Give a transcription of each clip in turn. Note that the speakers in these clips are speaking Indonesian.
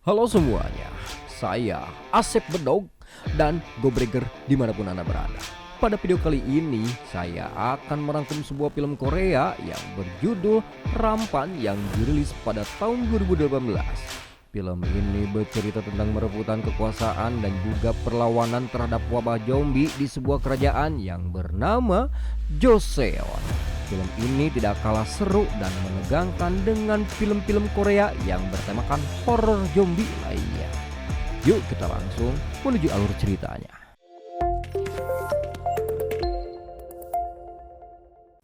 Halo semuanya, saya Asep Bedog dan Gobreaker dimanapun Anda berada. Pada video kali ini saya akan merangkum sebuah film Korea yang berjudul Rampan yang dirilis pada tahun 2018. Film ini bercerita tentang perebutan kekuasaan dan juga perlawanan terhadap wabah zombie di sebuah kerajaan yang bernama Joseon. Film ini tidak kalah seru dan menegangkan dengan film-film Korea yang bertemakan horor zombie lainnya. Yuk kita langsung menuju alur ceritanya.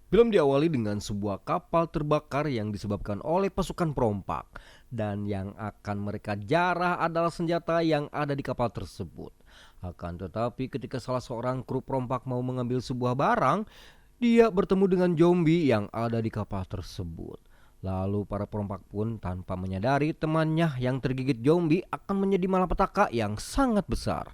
Film diawali dengan sebuah kapal terbakar yang disebabkan oleh pasukan perompak, dan yang akan mereka jarah adalah senjata yang ada di kapal tersebut. Akan tetapi ketika salah seorang kru perompak mau mengambil sebuah barang, dia bertemu dengan zombie yang ada di kapal tersebut. Lalu para perompak pun tanpa menyadari temannya yang tergigit zombie akan menjadi malapetaka yang sangat besar.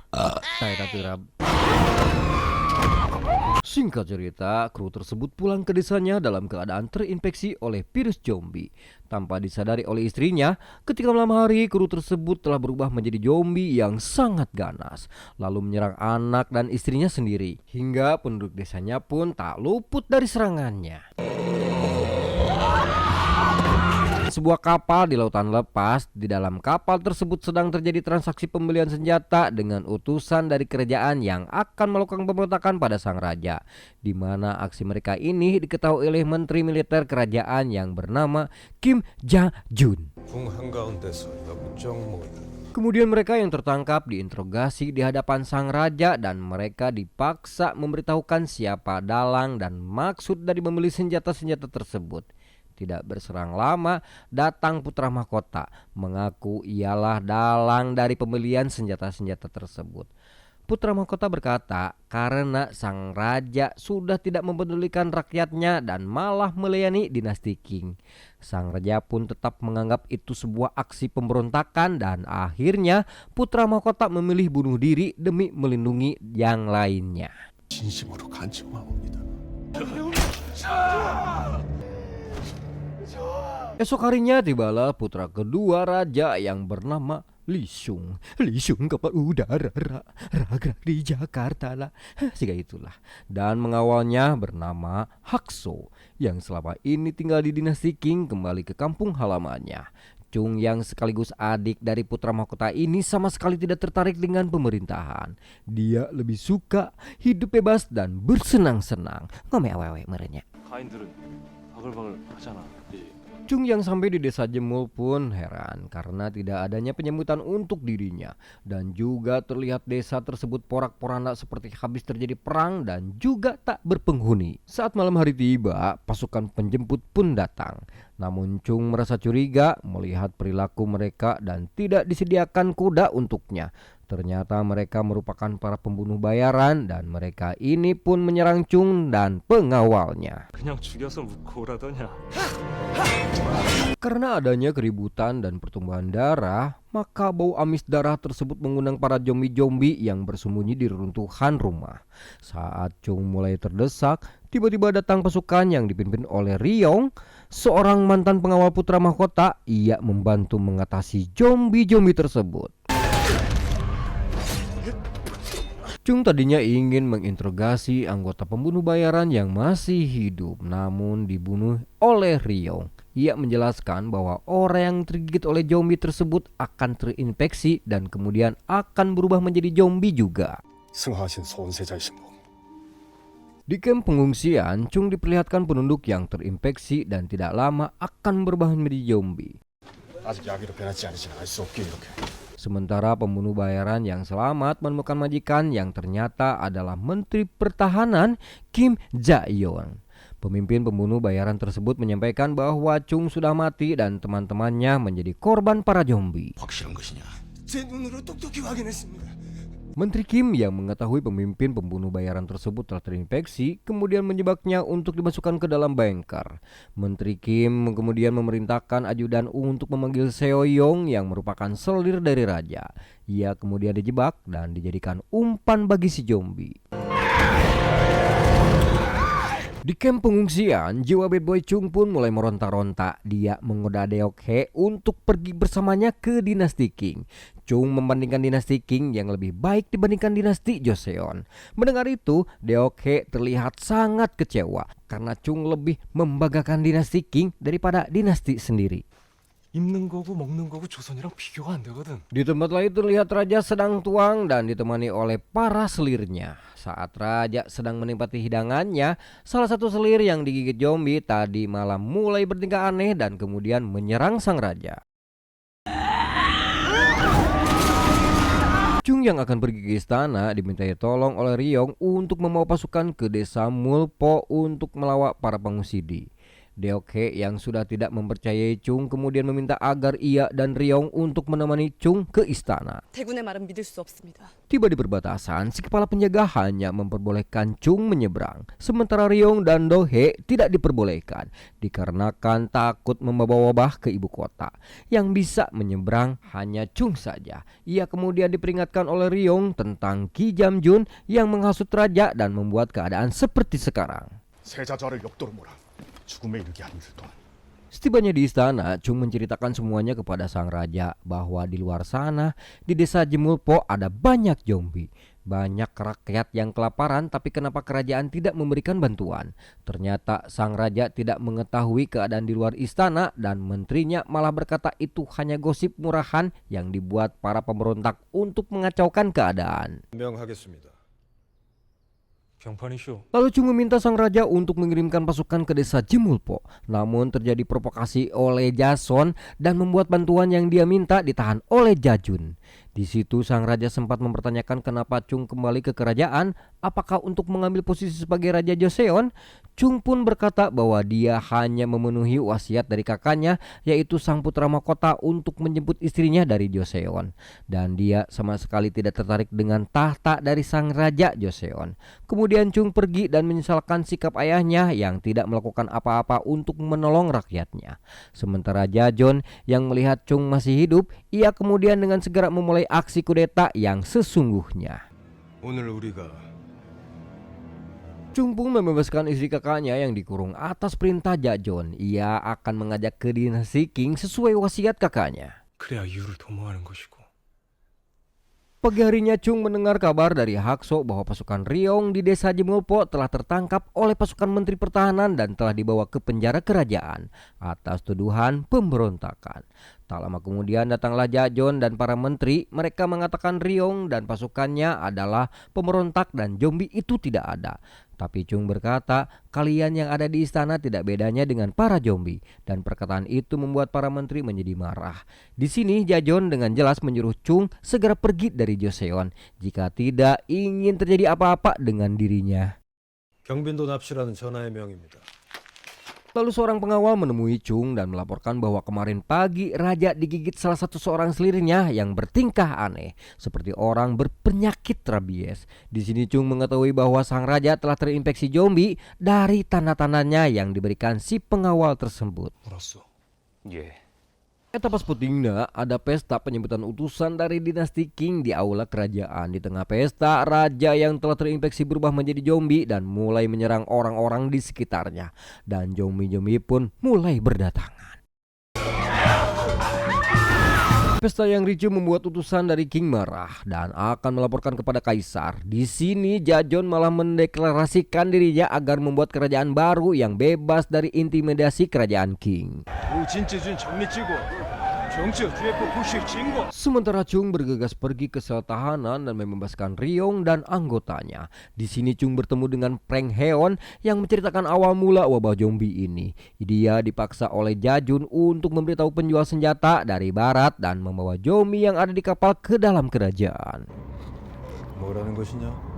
Singkat cerita, kru tersebut pulang ke desanya dalam keadaan terinfeksi oleh virus zombie. Tanpa disadari oleh istrinya, ketika malam hari kru tersebut telah berubah menjadi zombie yang sangat ganas, lalu menyerang anak dan istrinya sendiri, hingga penduduk desanya pun tak luput dari serangannya. Sebuah kapal di lautan lepas, di dalam kapal tersebut sedang terjadi transaksi pembelian senjata dengan utusan dari kerajaan yang akan melakukan pemberontakan pada sang raja, di mana aksi mereka ini diketahui oleh menteri militer kerajaan yang bernama Kim Ja-jun. Kemudian mereka yang tertangkap diinterogasi di hadapan sang raja dan mereka dipaksa memberitahukan siapa dalang dan maksud dari membeli senjata-senjata tersebut. Tidak berserang lama, datang putra mahkota mengaku ialah dalang dari pembelian senjata-senjata tersebut. Putra mahkota berkata karena sang raja sudah tidak mempedulikan rakyatnya dan malah melayani dinasti Qing. Sang raja pun tetap menganggap itu sebuah aksi pemberontakan dan akhirnya putra mahkota memilih bunuh diri demi melindungi yang lainnya. Esok harinya tibalah putra kedua raja yang bernama Lee Seung. Lee Seung kapal udara raga di Jakarta lah, sehingga itulah. Dan mengawalnya bernama Hakso yang selama ini tinggal di dinasti Qing kembali ke kampung halamannya. Chung yang sekaligus adik dari putra mahkota ini sama sekali tidak tertarik dengan pemerintahan. Dia lebih suka hidup bebas dan bersenang-senang. Ngome awewe merenya. Chung yang sampai di desa Jemul pun heran karena tidak adanya penyambutan untuk dirinya. Dan juga terlihat desa tersebut porak-poranda seperti habis terjadi perang dan juga tak berpenghuni. Saat malam hari tiba, pasukan penjemput pun datang. Namun Chung merasa curiga melihat perilaku mereka dan tidak disediakan kuda untuknya. Ternyata mereka merupakan para pembunuh bayaran dan mereka ini pun menyerang Chung dan pengawalnya. Karena adanya keributan dan pertumbuhan darah, maka bau amis darah tersebut mengundang para zombie-zombie yang bersembunyi di reruntuhan rumah. Saat Chung mulai terdesak, tiba-tiba datang pasukan yang dipimpin oleh Ryong, seorang mantan pengawal putra mahkota. Ia membantu mengatasi zombie-zombie tersebut. Chung tadinya ingin menginterogasi anggota pembunuh bayaran yang masih hidup, namun dibunuh oleh Ryong. Ia menjelaskan bahwa orang yang tergigit oleh zombie tersebut akan terinfeksi dan kemudian akan berubah menjadi zombie juga. Di kamp pengungsian, Chung diperlihatkan penduduk yang terinfeksi dan tidak lama akan berubah menjadi zombie. Sementara pembunuh bayaran yang selamat menemukan majikan yang ternyata adalah Menteri Pertahanan Kim Ja-yeon. Pemimpin pembunuh bayaran tersebut menyampaikan bahwa Chung sudah mati dan teman-temannya menjadi korban para zombie. Menteri Kim yang mengetahui pemimpin pembunuh bayaran tersebut telah terinfeksi kemudian menjebaknya untuk dimasukkan ke dalam bunker. Menteri Kim kemudian memerintahkan ajudan untuk memanggil Seo Yong yang merupakan selir dari raja. Ia kemudian dijebak dan dijadikan umpan bagi si zombie. Di kamp pengungsian, jiwa bad boy Chung pun mulai meronta-ronta. Dia menggoda Deok-hye untuk pergi bersamanya ke dinasti Qing. Chung membandingkan dinasti Qing yang lebih baik dibandingkan dinasti Joseon. Mendengar itu, Deok-hye terlihat sangat kecewa karena Chung lebih membanggakan dinasti Qing daripada dinasti sendiri. 입는 거고 먹는 거고 조선이랑 비교가 안 되거든. Di tempat lain terlihat raja sedang tuang dan ditemani oleh para selirnya. Saat raja sedang menikmati hidangannya, salah satu selir yang digigit zombie tadi malam mulai bertingkah aneh dan kemudian menyerang sang raja. Chung yang akan pergi ke istana dimintai tolong oleh Ryong untuk membawa pasukan ke desa Mulpo untuk melawak para pengusidi. Deok-hye yang sudah tidak mempercayai Chung kemudian meminta agar ia dan Ryong untuk menemani Chung ke istana. 대군의 말은 믿을 수 없습니다. Tiba di perbatasan, si kepala penjaga hanya memperbolehkan Chung menyeberang, sementara Ryong dan Do-hye tidak diperbolehkan dikarenakan takut membawa wabah ke ibu kota. Yang bisa menyeberang hanya Chung saja. Ia kemudian diperingatkan oleh Ryong tentang Ki Jam-jun yang menghasut raja dan membuat keadaan seperti sekarang. 세자자를 역도로 몰아 죽음에 이르게 한 일 동안 Setibanya di istana, Chung menceritakan semuanya kepada sang raja bahwa di luar sana, di desa Jemulpo ada banyak zombie. Banyak rakyat yang kelaparan, tapi kenapa kerajaan tidak memberikan bantuan? Ternyata sang raja tidak mengetahui keadaan di luar istana dan menterinya malah berkata itu hanya gosip murahan yang dibuat para pemberontak untuk mengacaukan keadaan. 명하겠습니다. 병판이쇼. Lalu Chung meminta sang raja untuk mengirimkan pasukan ke desa Jemulpo. Namun terjadi provokasi oleh Jason dan membuat bantuan yang dia minta ditahan oleh Jajun. Di situ sang raja sempat mempertanyakan kenapa Chung kembali ke kerajaan, apakah untuk mengambil posisi sebagai raja Joseon? Chung pun berkata bahwa dia hanya memenuhi wasiat dari kakaknya, yaitu sang putra mahkota untuk menjemput istrinya dari Joseon. Dan dia sama sekali tidak tertarik dengan tahta dari sang raja Joseon. Kemudian Chung pergi dan menyesalkan sikap ayahnya yang tidak melakukan apa-apa untuk menolong rakyatnya. Sementara Jajon yang melihat Chung masih hidup, ia kemudian dengan segera memulai aksi kudeta yang sesungguhnya. 오늘 우리가 Chung pun membebaskan istri kakaknya yang dikurung atas perintah Jajon. Ia akan mengajak ke dinasti Qing sesuai wasiat kakaknya. 그래야 이유를 도모하는 것이고. Pagi harinya Chung mendengar kabar dari Hakso bahwa pasukan Ryong di desa Jemulpo telah tertangkap oleh pasukan menteri pertahanan dan telah dibawa ke penjara kerajaan atas tuduhan pemberontakan. Tak lama kemudian datanglah Jajon dan para menteri. Mereka mengatakan Ryong dan pasukannya adalah pemberontak dan zombie itu tidak ada. Tapi Chung berkata, kalian yang ada di istana tidak bedanya dengan para zombie. Dan perkataan itu membuat para menteri menjadi marah. Di sini Jajon dengan jelas menyuruh Chung segera pergi dari Joseon jika tidak ingin terjadi apa-apa dengan dirinya. 경빈도 납치라는 전하의 명입니다. Lalu seorang pengawal menemui Chung dan melaporkan bahwa kemarin pagi raja digigit salah satu seorang selirnya yang bertingkah aneh seperti orang berpenyakit rabies. Di sini Chung mengetahui bahwa sang raja telah terinfeksi zombie dari tanda-tandanya yang diberikan si pengawal tersebut. 물었어. 예. Etapa seputingnya ada pesta penyebutan utusan dari dinasti Qing di aula kerajaan. Di tengah pesta, raja yang telah terinfeksi berubah menjadi zombie dan mulai menyerang orang-orang di sekitarnya. Dan zombie-zombie pun mulai berdatangan. Pesta yang ricuh membuat utusan dari Qing marah dan akan melaporkan kepada kaisar. Di sini Jajon malah mendeklarasikan dirinya agar membuat kerajaan baru yang bebas dari intimidasi kerajaan Qing. Sementara Chung bergegas pergi ke sel tahanan dan membebaskan Ryong dan anggotanya. Di sini Chung bertemu dengan Preng Heon yang menceritakan awal mula wabah zombie ini. Dia dipaksa oleh Jajun untuk memberitahu penjual senjata dari barat dan membawa zombie yang ada di kapal ke dalam kerajaan. 뭐라는 것이냐?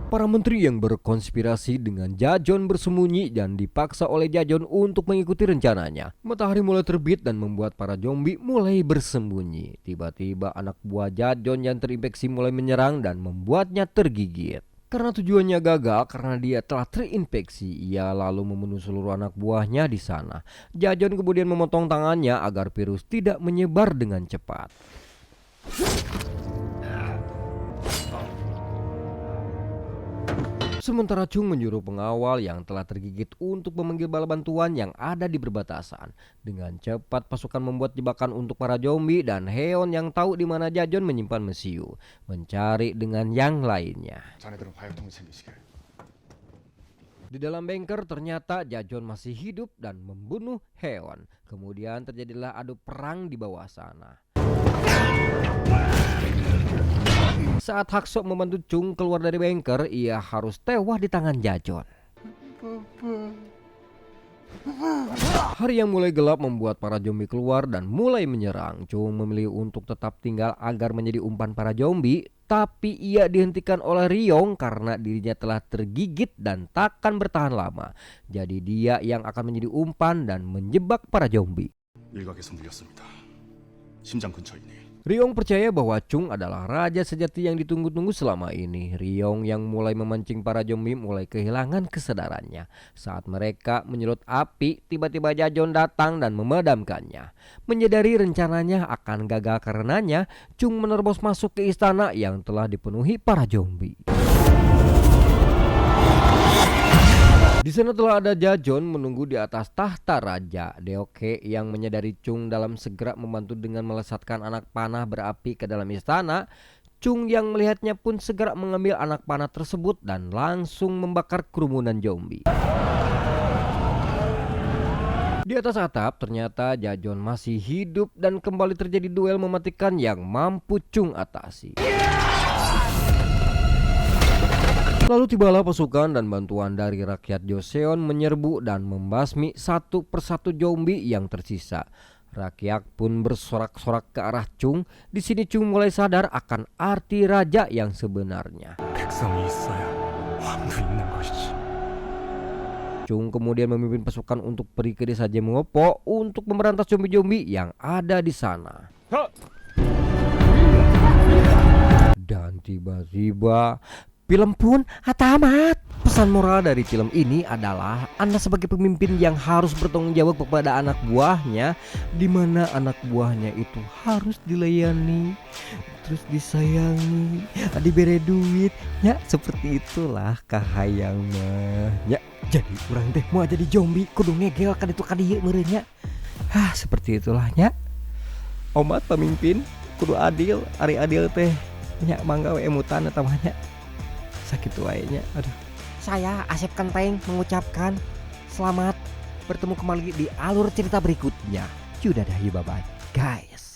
Para menteri yang berkonspirasi dengan Jajon bersembunyi dan dipaksa oleh Jajon untuk mengikuti rencananya. Matahari mulai terbit dan membuat para zombie mulai bersembunyi. Tiba-tiba anak buah Jajon yang terinfeksi mulai menyerang dan membuatnya tergigit. Karena tujuannya gagal karena dia telah terinfeksi, ia lalu membunuh seluruh anak buahnya di sana. Jajon kemudian memotong tangannya agar virus tidak menyebar dengan cepat. Sementara Chung menyuruh pengawal yang telah tergigit untuk memanggil bala bantuan yang ada di perbatasan. Dengan cepat pasukan membuat jebakan untuk para zombie dan Heon yang tahu di mana Jajon menyimpan Mesiu mencari dengan yang lainnya. 자네들은 화약통을 챙기시게. Di dalam bunker ternyata Jajon masih hidup dan membunuh Heon. Kemudian terjadilah adu perang di bawah sana. Saat Haksok membantu Chung keluar dari bunker, ia harus tewas di tangan Jajon. Hari yang mulai gelap membuat para zombie keluar dan mulai menyerang. Chung memilih untuk tetap tinggal agar menjadi umpan para zombie, tapi ia dihentikan oleh Ryong karena dirinya telah tergigit dan takkan bertahan lama. Jadi dia yang akan menjadi umpan dan menjebak para zombie. 일각에서 물렸습니다. 심장 근처이니. Ryong percaya bahwa Chung adalah raja sejati yang ditunggu-tunggu selama ini. Ryong yang mulai memancing para zombie mulai kehilangan kesadarannya. Saat mereka menyulut api, tiba-tiba Jajon datang dan memadamkannya. Menyadari rencananya akan gagal karenanya, Chung menerobos masuk ke istana yang telah dipenuhi para zombie. Di sana telah ada Jajon menunggu di atas tahta raja. Deoke yang menyadari Chung dalam segera membantu dengan melesatkan anak panah berapi ke dalam istana. Chung yang melihatnya pun segera mengambil anak panah tersebut dan langsung membakar kerumunan zombie. Di atas atap ternyata Jajon masih hidup dan kembali terjadi duel mematikan yang mampu Chung atasi. Lalu tibalah pasukan dan bantuan dari rakyat Joseon menyerbu dan membasmi satu persatu zombie yang tersisa. Rakyat pun bersorak-sorak ke arah Chung. Di sini Chung mulai sadar akan arti raja yang sebenarnya. 백성이 있어야 왕도 있는 것이지. Chung kemudian memimpin pasukan untuk pergi ke desa Jemongopo untuk memberantas zombie-zombie yang ada di sana. Dan tiba-tiba film pun tamat. Pesan moral dari film ini adalah Anda sebagai pemimpin yang harus bertanggung jawab kepada anak buahnya, di mana anak buahnya itu harus dilayani, terus disayangi, diberi duit, ya seperti itulah kahayang mah. Ya, jadi orang teh mau jadi zombie kudu ngegel kan itu kadieu meureunnya. Seperti itulah nya. Omat pemimpin kudu adil, ari adil teh nya mangga we emutan eta mah nya. Sakit wae-nya. Aduh. Saya Asep Kenteng mengucapkan selamat bertemu kembali di alur cerita berikutnya. Sudah dah, bye bye guys.